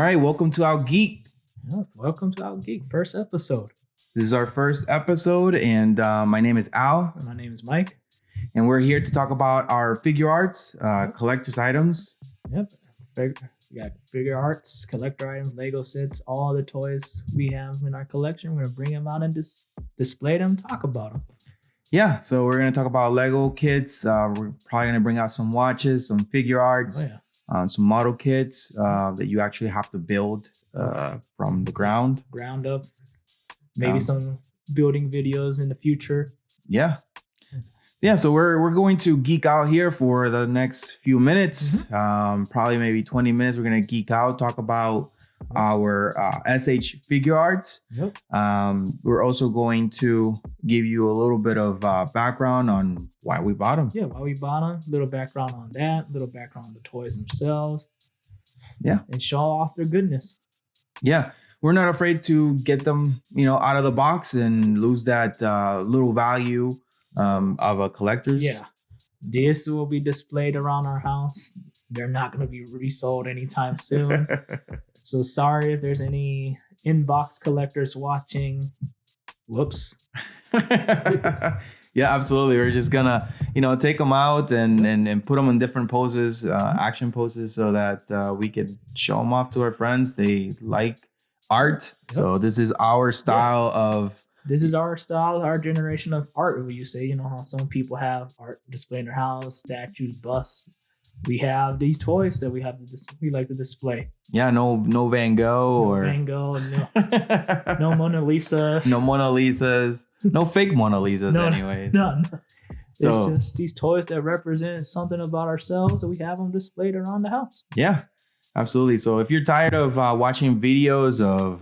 right, welcome to Out Geeked. Yeah, welcome to Out Geeked, first episode. This is our first episode, and my name is Al. And my name is Mike. And we're here to talk about our figure arts, collector's items. Yep. We got figure arts, collector items, Lego sets, all the toys we have in our collection. We're going to bring them out and display them, talk about them. Yeah, so we're going to talk about Lego kits. We're probably going to bring out some watches, some figure arts, some model kits that you actually have to build from the ground up. Maybe some building videos in the future. Yeah, so we're going to geek out here for the next few minutes. Probably maybe 20 minutes. We're going to geek out, talk about our SH Figuarts. We're also going to give you a little bit of background on why we bought them. Yeah, why we bought them. Little background on that. Little background on the toys themselves. Yeah. And show off their goodness. Yeah. We're not afraid to get them, out of the box and lose that little value of a collector's. Yeah. This will be displayed around our house. They're not going to be resold anytime soon. So sorry if there's any inbox collectors watching. Whoops. Yeah, absolutely. We're just gonna, take them out and put them in different poses, action poses, so that we can show them off to our friends. They like art. So this is our style of. This is our style, our generation of art. Would you say, how some people have art display in their house, statues, busts. We have these toys that we like to display. Yeah, no Van Gogh no Mona Lisa. No Mona Lisas. No fake Mona Lisas anyway. No. It's just these toys that represent something about ourselves, and we have them displayed around the house. Yeah, absolutely. So if you're tired of watching videos of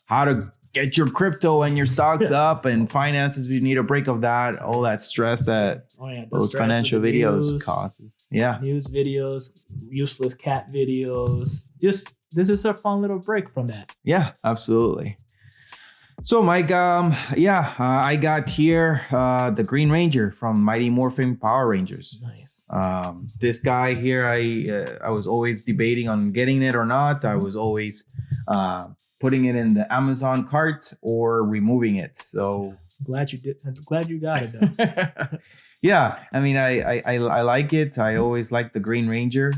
how to get your crypto and your stocks up and finances, you need a break of that, all that stress that those financial videos cause. Yeah. News videos, useless cat videos. This is a fun little break from that. Yeah, absolutely. So, Mike, I got here the Green Ranger from Mighty Morphin Power Rangers. Nice. This guy here, I was always debating on getting it or not. I was always putting it in the Amazon cart or removing it. So glad you did. I'm glad you got it though. Yeah, I mean, I like it. I always liked the Green Ranger.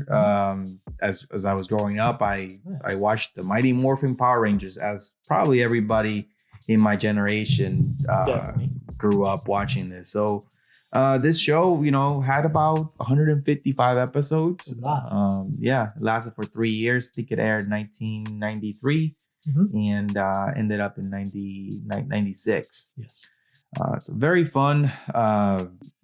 As I was growing up, I watched the Mighty Morphin Power Rangers, as probably everybody in my generation grew up watching this. So this show, had about 155 episodes. It lasted for 3 years. I think it aired 1993 and ended up in 96. Yes. So very fun,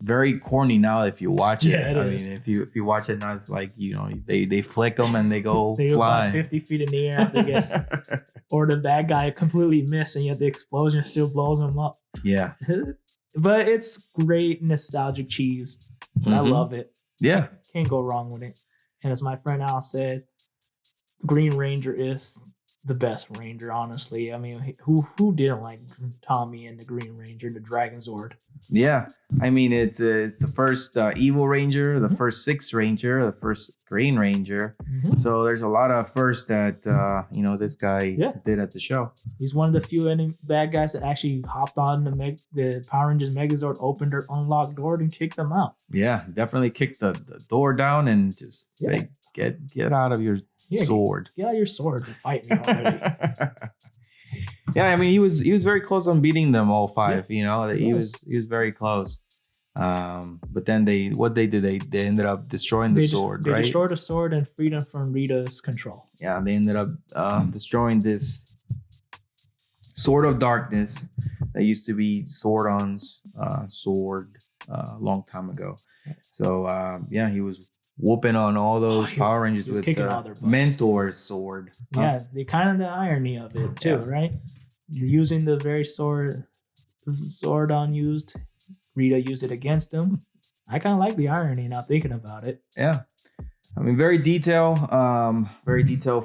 very corny now if you watch it. Yeah, I mean, if you watch it now, it's like, they flick them and they go they flying. Go 50 feet in the air, I guess. Or the bad guy completely missed and yet the explosion still blows them up. Yeah. But it's great nostalgic cheese. I love it. Yeah. Can't go wrong with it. And as my friend Al said, Green Ranger is the best Ranger, honestly. I mean, who didn't like Tommy and the Green Ranger, the Dragon Zord? Yeah, I mean, it's the first evil Ranger, the first Sixth Ranger, the first Green Ranger. So there's a lot of firsts that this guy did at the show. He's one of the few bad guys that actually hopped on the Power Rangers Megazord, opened their unlocked door, and kicked them out. Yeah, definitely kicked the door down and just say, get out of your sword. Get out your sword and fight me already. Yeah, I mean, he was very close on beating them all five. He was very close. But then they ended up destroying the sword. They destroyed the sword and freed them from Rita's control. Yeah, they ended up destroying this Sword of Darkness that used to be Zordon's sword a long time ago. So he was whooping on all those Power Rangers with the Mentor's sword. Yeah, the kind of the irony of it too, right? You're using the very sword Zordon used. Rita used it against him. I kind of like the irony now thinking about it. Yeah. I mean, very detailed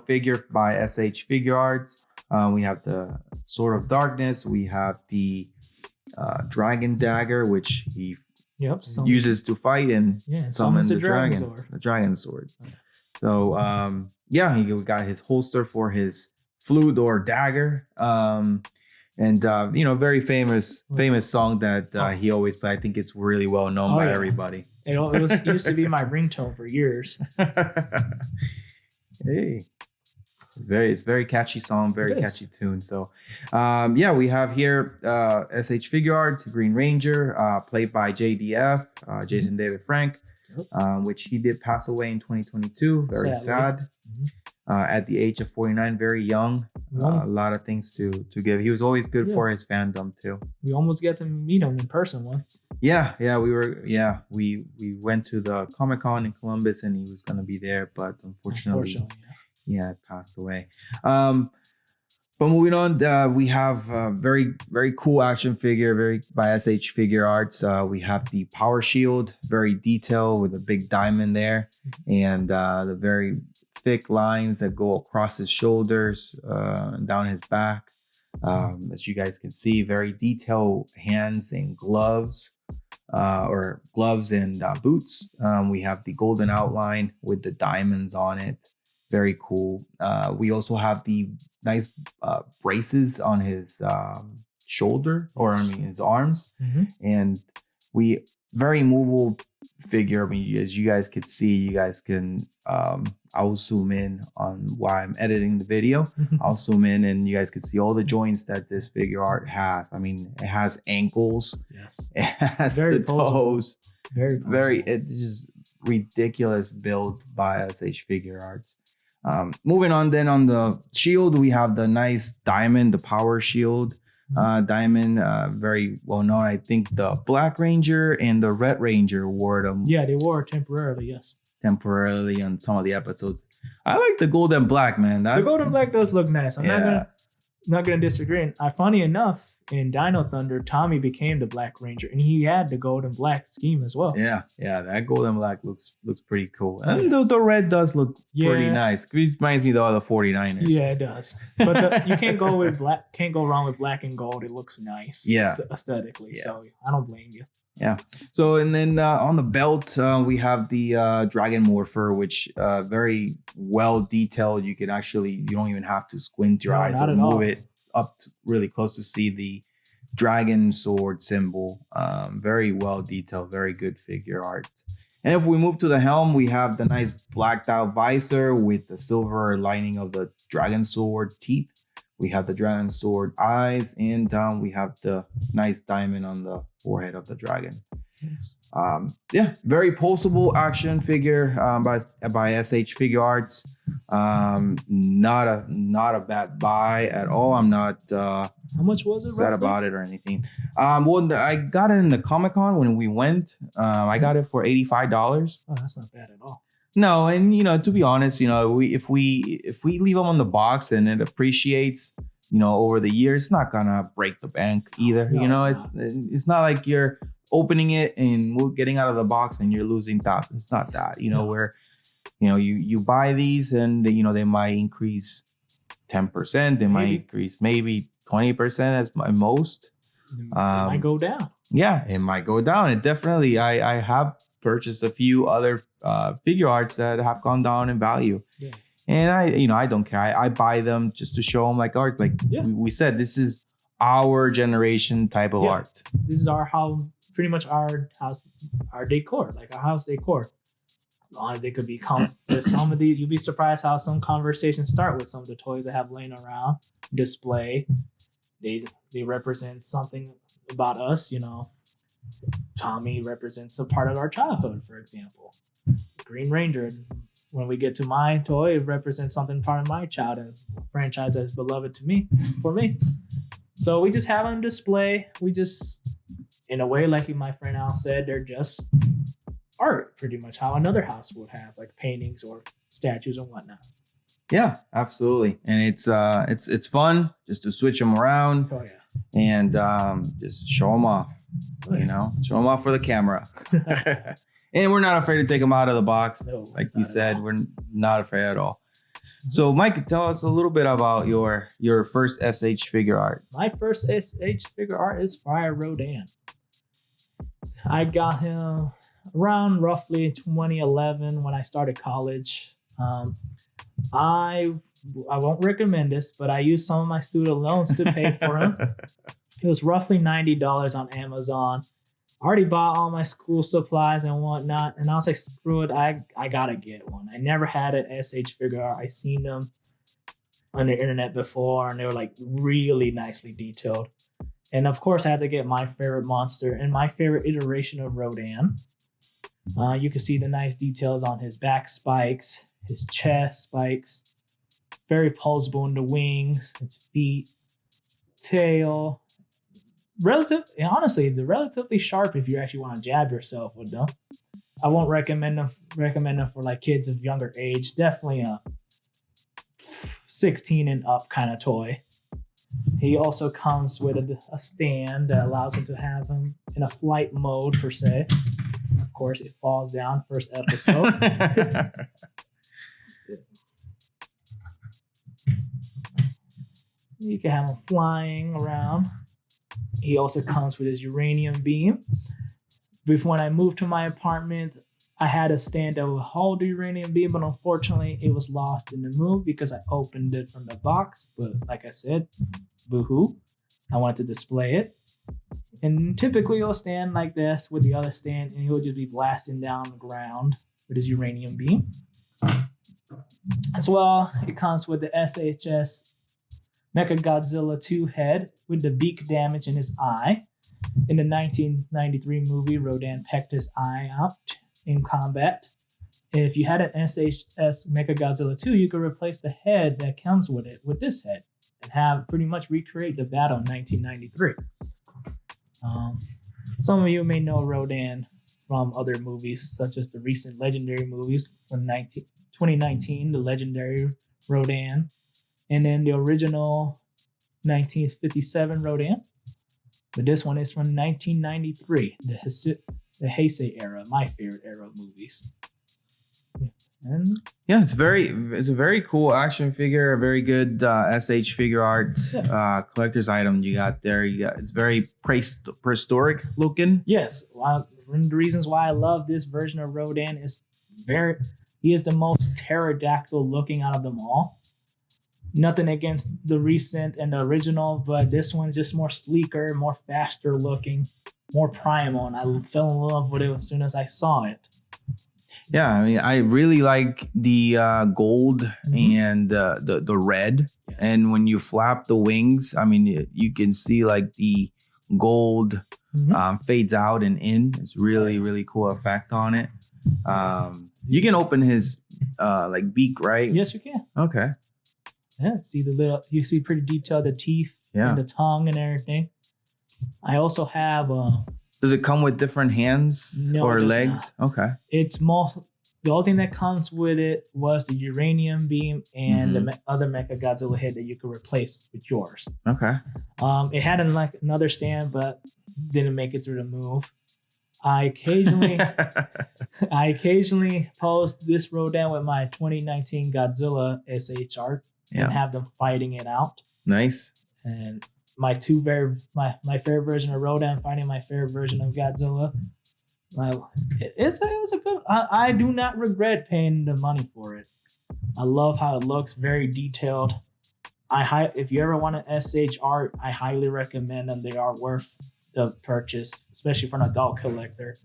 figure by SH Figuarts. We have the Sword of Darkness. We have the Dragon Dagger, which he uses to fight and summons the dragon sword. The dragon sword. So yeah, he got his holster for his flute or dagger. And you know, very famous song that he always play. I think it's really well known by everybody. It used to be my ringtone for years. Hey, it's very catchy song, very catchy tune. So yeah, we have here SH Figuarts, Green Ranger, played by JDF, Jason David Frank, which he did pass away in 2022. Very sad. At the age of 49, very young. A lot of things to give. He was always good for his fandom too. We almost got to meet him in person once. Yeah, we went to the Comic-Con in Columbus and he was gonna be there, but unfortunately passed away. But moving on, we have a very, very cool action figure by SH Figuarts. We have the Power Shield, very detailed with a big diamond there, and the very thick lines that go across his shoulders and down his back. As you guys can see, very detailed hands and gloves, or gloves and boots. We have the golden outline with the diamonds on it. Very cool. We also have the nice braces on his shoulder, or I mean his arms, and very movable figure. I mean, as you guys could see, you guys can I'll zoom in on while I'm editing the video. I'll zoom in and you guys can see all the joints that this figure art has. I mean, it has ankles, it has the toes, very it's just ridiculous build by SH Figuarts. Moving on, then on the shield, we have the nice diamond, the Power Shield diamond, very well known. I think the Black Ranger and the Red Ranger wore them. Yeah, they wore it temporarily. Yes, temporarily on some of the episodes. I like the gold and black, man. The gold and black does look nice. I'm not gonna disagree. And funny enough, in Dino Thunder, Tommy became the Black Ranger, and he had the gold and black scheme as well. Yeah, that gold and black looks pretty cool. And the red does look pretty nice. It reminds me of the 49ers. Yeah, it does. But you can't go with black. Can't go wrong with black and gold. It looks nice. Yeah, aesthetically. Yeah. So I don't blame you. Yeah. So and then on the belt, we have the Dragon Morpher, which very well detailed. You don't even have to squint your eyes or move it up really close to see the dragon sword symbol. Very well detailed, very good figure art. And if we move to the helm, we have the nice blacked out visor with the silver lining of the dragon sword teeth. We have the dragon sword eyes, and we have the nice diamond on the forehead of the dragon. Yeah, very pulsable action figure by SH Figuarts. Not a bad buy at all. I'm not how much was it sad about it or anything. Well, I got it in the Comic-Con when we went. I got it for $85. Oh, that's not bad at all. No, and to be honest, if we leave them on the box and it appreciates, over the years, it's not gonna break the bank either. No, it's not like you're opening it and getting out of the box and you're losing thoughts. It's not that, where you buy these and they might increase 10%, they might increase maybe 20% as most. It might go down. Yeah, it might go down. It definitely. I have purchased a few other figure arts that have gone down in value. Yeah. And I don't care. I buy them just to show them like art. Like we said, this is our generation type of art. This is pretty much our house, our decor, like our house decor. They could be some of these. You'll be surprised how some conversations start with some of the toys that have laying around display. They represent something about us. Tommy represents a part of our childhood, for example. Green Ranger, when we get to my toy, it represents something part of my childhood franchise that's beloved for me. So we just have on display. We just, in a way, like my friend Al said, they're just art, pretty much how another house would have, like paintings or statues and whatnot. Yeah, absolutely. And it's fun just to switch them around. Oh yeah. And just show them off. Show them off for the camera. And we're not afraid to take them out of the box. No, like you said, we're not afraid at all. So, Mike, tell us a little bit about your first SH figure art. My first SH figure art is Fire Rodan. I got him around roughly 2011 when I started college. I won't recommend this, but I used some of my student loans to pay for him. It was roughly $90 on Amazon. I already bought all my school supplies and whatnot, and I was like, screw it, I gotta get one. I never had an SH Figuart. I seen them on the internet before, and they were like really nicely detailed. And of course, I had to get my favorite monster and my favorite iteration of Rodan. You can see the nice details on his back spikes, his chest spikes, very pulsable in the wings, his feet, tail. Honestly, they're relatively sharp if you actually want to jab yourself with them. I won't recommend them for like kids of younger age. Definitely a 16 and up kind of toy. He also comes with a stand that allows him to have him in a flight mode per se. Of course, it falls down first episode. You can have him flying around. He also comes with his uranium beam. Before when I moved to my apartment, I had a stand that would hold the uranium beam, but unfortunately it was lost in the move because I opened it from the box. But like I said, boo-hoo, I wanted to display it. And typically he'll stand like this with the other stand, and he'll just be blasting down the ground with his uranium beam. As well, it comes with the SHS 𝐬𝐽 2 head with the beak damage in his eye. In the 1993 movie, Rodan pecked his eye out in combat. If you had an SHS 𝐬𝐽 2, you could replace the head that comes with it with this head and have pretty much recreate the battle in 1993. Some of you may know Rodan from other movies, such as the recent Legendary movies from 2019, the Legendary Rodan, and then the original 1957 Rodan. But this one is from 1993, the Heisei era, my favorite era of movies. And yeah, it's a very cool action figure, a very good SH Figuarts collector's item you got there. It's very prehistoric looking. Yes, one of the reasons why I love this version of Rodan is he is the most pterodactyl looking out of them all. Nothing against the recent and the original, but this one's just more sleeker, more faster looking, more primal, and I fell in love with it as soon as I saw it. Yeah, I mean, I really like the gold and the red. Yes. And when you flap the wings, I mean, you can see like the gold fades out and in. It's really cool effect on it. You can open his like beak, right? Yes, you can. Okay. Yeah, you see pretty detailed the teeth and the tongue and everything. I also have does it come with different hands or legs? Not. Okay. It's the only thing that comes with it was the uranium beam and the other 𝐬𝐽 head that you could replace with yours. Okay. It had another stand, but didn't make it through the move. I occasionally post this Rodan with my 2019 Godzilla SH art and have them fighting it out. Nice. And my favorite version of Rodan fighting my favorite version of Godzilla. It was a good. I do not regret paying the money for it. I love how it looks, very detailed. If you ever want an SH art, I highly recommend them. They are worth the purchase, especially for an adult collector.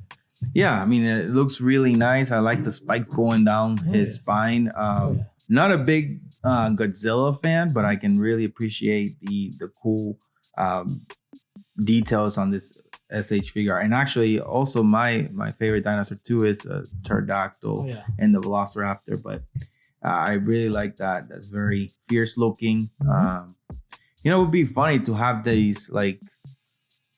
Yeah, I mean, it looks really nice. I like the spikes going down his spine. Not a big Godzilla fan, but I can really appreciate the cool details on this SH Figuart. And actually, also my favorite dinosaur too is a pterodactyl and the velociraptor. But I really like that. That's very fierce looking. It would be funny to have these like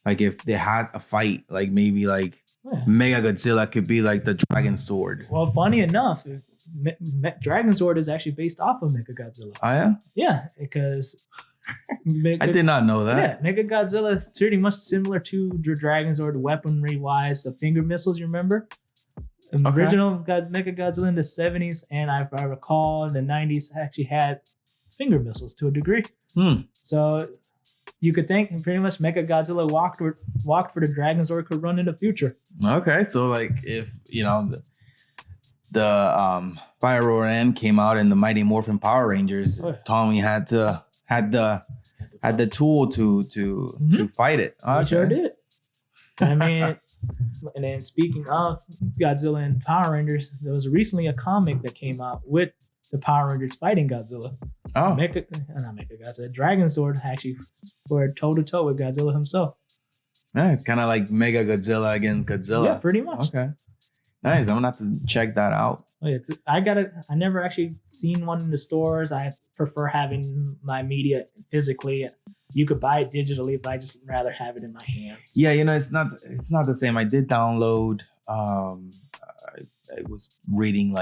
if they had a fight, like maybe like 𝐬𝐽 could be like the dragon sword. Well, funny enough, Dragon Sword is actually based off of 𝐬𝐽. Oh yeah? Yeah, because I did not know that. Yeah, 𝐬𝐽 is pretty much similar to the Dragon Sword weaponry wise. The finger missiles, you remember? The original 𝐬𝐽 in the 70s, and if I recall, the 90s actually had finger missiles to a degree. So you could think pretty much 𝐬𝐽 walked for the Dragon Sword could run in the future. Okay, so like if the Fire Rodan came out in the Mighty Morphin Power Rangers, Tommy had the tool to fight it. Okay. He sure did. I mean, and then speaking of Godzilla and Power Rangers, there was recently a comic that came out with the Power Rangers fighting Godzilla. Oh, not Godzilla. Dragon Sword actually were toe to toe with Godzilla himself. Yeah, it's kind of like Mega Godzilla against Godzilla. Yeah, pretty much. Okay. Nice. I'm gonna have to check that out. I never actually seen one in the stores. I prefer having my media physically. You could buy it digitally, but I just rather have it in my hands. Yeah, it's not the same. I did download. I was reading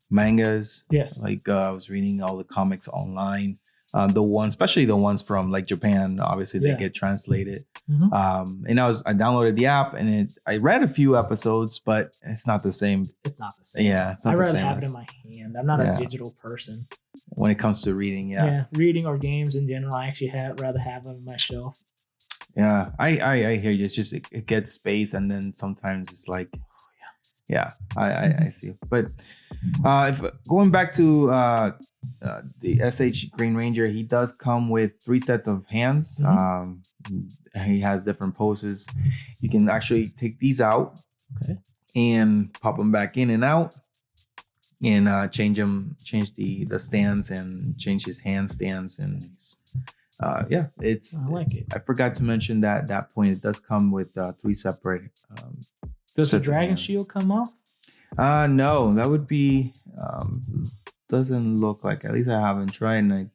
mangas. Yes. I was reading all the comics online. Especially the ones from like Japan, obviously they get translated. Mm-hmm. And I downloaded the app and I read a few episodes, but it's not the same. It's not the same. Yeah, it's not I'd the rather same have it in my hand. I'm not a digital person. When it comes to reading, reading or games in general, I actually rather have them on my shelf. Yeah, I hear you. It's just it gets space, and then sometimes it's like, I see. But if going back to the SH Green Ranger, he does come with 3 sets of hands. He has different poses. You can actually take these out and pop them back in and out, and change the stance and change his hand stance. And I like it. I forgot to mention that point. It does come with 3 separate. Does the dragon shield come off? No, that would be doesn't look like. At least I haven't tried, and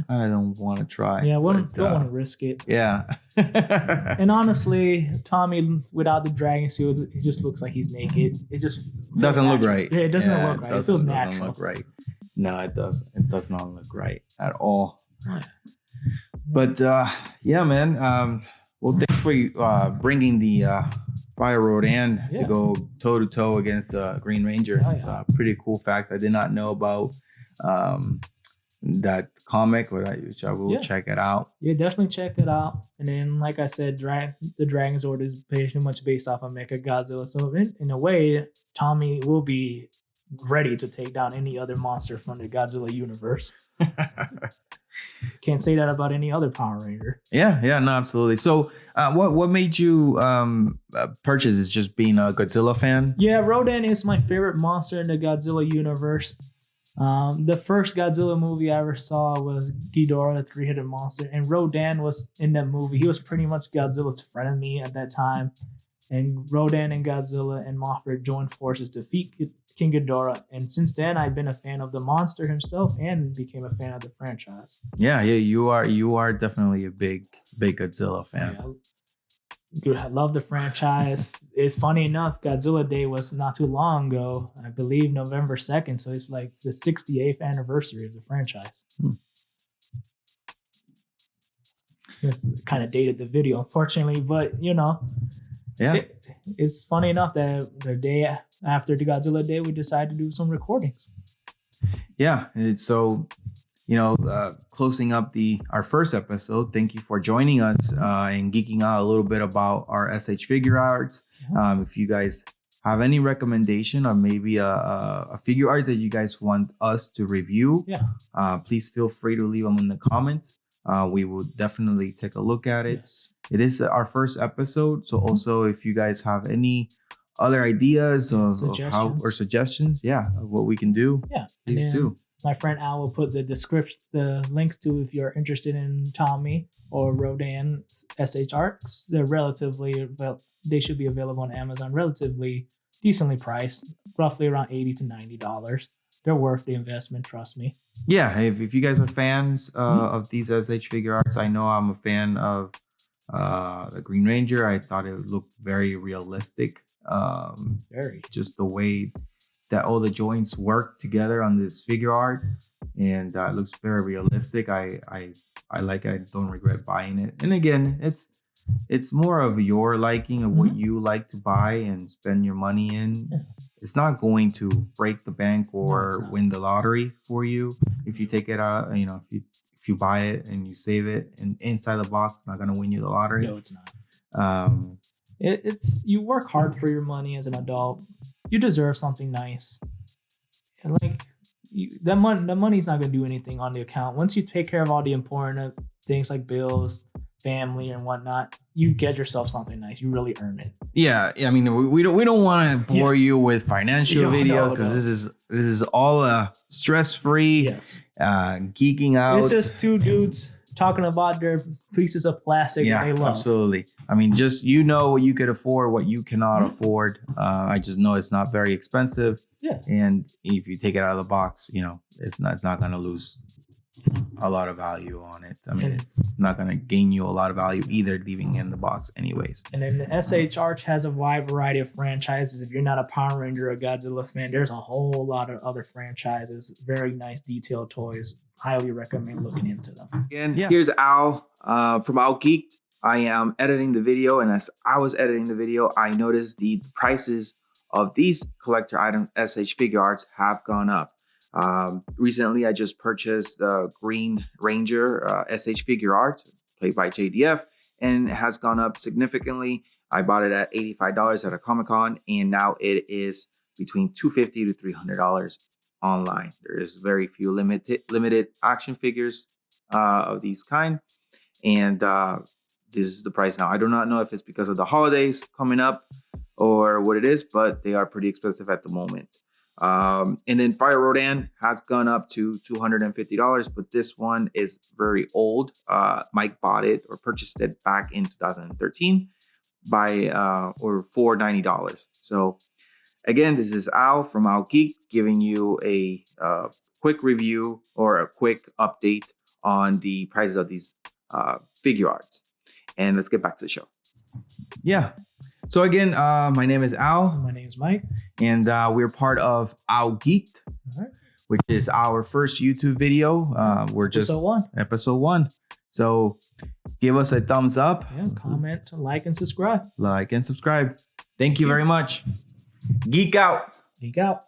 I don't want to try. Yeah, don't want to risk it. Yeah. And honestly, Tommy without the dragon shield, it just looks like he's naked. It just doesn't look right. Yeah, it doesn't look right. It feels natural. Doesn't look right. No, it does. It does not look right at all. But man. Well, thanks for bringing the Fire Rodan to go toe to toe against the Green Ranger. It's pretty cool facts. I did not know about that comic, which I will check it out. Yeah, definitely check it out. And then, like I said, the Dragon Sword is pretty much based off of Mecha Godzilla. So in a way, Tommy will be ready to take down any other monster from the Godzilla universe. Can't say that about any other Power Ranger. Yeah, no, absolutely. So, what made you purchase? Is just being a Godzilla fan? Yeah, Rodan is my favorite monster in the Godzilla universe. The first Godzilla movie I ever saw was Ghidorah, the 3-headed monster, and Rodan was in that movie. He was pretty much Godzilla's frenemy at that time. And Rodan and Godzilla and Mothra joined forces to defeat King Ghidorah. And since then, I've been a fan of the monster himself and became a fan of the franchise. Yeah, you are definitely a big Godzilla fan. Yeah, I love the franchise. It's funny enough, Godzilla Day was not too long ago. I believe November 2nd. So it's like the 68th anniversary of the franchise. This kind of dated the video, unfortunately, but it's funny enough that the day after the Godzilla Day, we decided to do some recordings. Yeah, so closing up our first episode. Thank you for joining us and geeking out a little bit about our SH Figuarts. If you guys have any recommendation or maybe a figure art that you guys want us to review, please feel free to leave them in the comments. We will definitely take a look at it. Yes. It is our first episode, so also if you guys have any other ideas of how or suggestions, of what we can do, please do. My friend Al will put the links to if you're interested in Tommy or Rodan SH arcs. They should be available on Amazon, relatively decently priced, roughly around $80 to $90. They're worth the investment, trust me. Yeah, if you guys are fans of these SH Figuarts, I know I'm a fan of the Green Ranger. I thought it looked very realistic. Just the way that all the joints work together on this figure art, and it looks very realistic. I like it. I don't regret buying it. And again, it's more of your liking of what you like to buy and spend your money in. Yeah. It's not going to break the bank or win the lottery for you if you take it out. If you buy it and you save it and inside the box, it's not going to win you the lottery. No, it's not. It's you work hard for your money as an adult. You deserve something nice, and like the money's not gonna do anything on the account. Once you take care of all the important things like bills, family, and whatnot, you get yourself something nice. You really earn it. Yeah, I mean, we don't want to bore you with financial videos because this is all stress-free. Yes, geeking out. It's just two dudes talking about their pieces of plastic that they love. Absolutely. I mean, just what you could afford, what you cannot afford. I just know it's not very expensive. Yeah. And if you take it out of the box, it's not going to lose a lot of value on it. I mean, it's not going to gain you a lot of value either leaving it in the box anyways. And then the SH Arch has a wide variety of franchises. If you're not a Power Ranger or Godzilla fan, there's a whole lot of other franchises. Very nice detailed toys. Highly recommend looking into them. Again, here's Al from Out Geeked. I am editing the video, and as I was editing the video, I noticed the prices of these collector items, SH Figuarts, have gone up. Recently, I just purchased the Green Ranger SH Figuarts, played by JDF, and it has gone up significantly. I bought it at $85 at a Comic-Con, and now it is between $250 to $300 online. There is very few limited action figures of these kind, and this is the price now. I do not know if it's because of the holidays coming up or what it is, but they are pretty expensive at the moment. And then Fire Rodan has gone up to $250, but this one is very old. Mike bought it or purchased it back in 2013 or for $90. So again, this is Al from Out Geek giving you a quick review or a quick update on the prices of these Figuarts. And let's get back to the show. Yeah. So again, my name is Al. My name is Mike. And we're part of Out Geeked, which is our first YouTube video. We're just episode one. So give us a thumbs up. Yeah, comment, like, and subscribe. Thank you very much. Geek out. Geek out.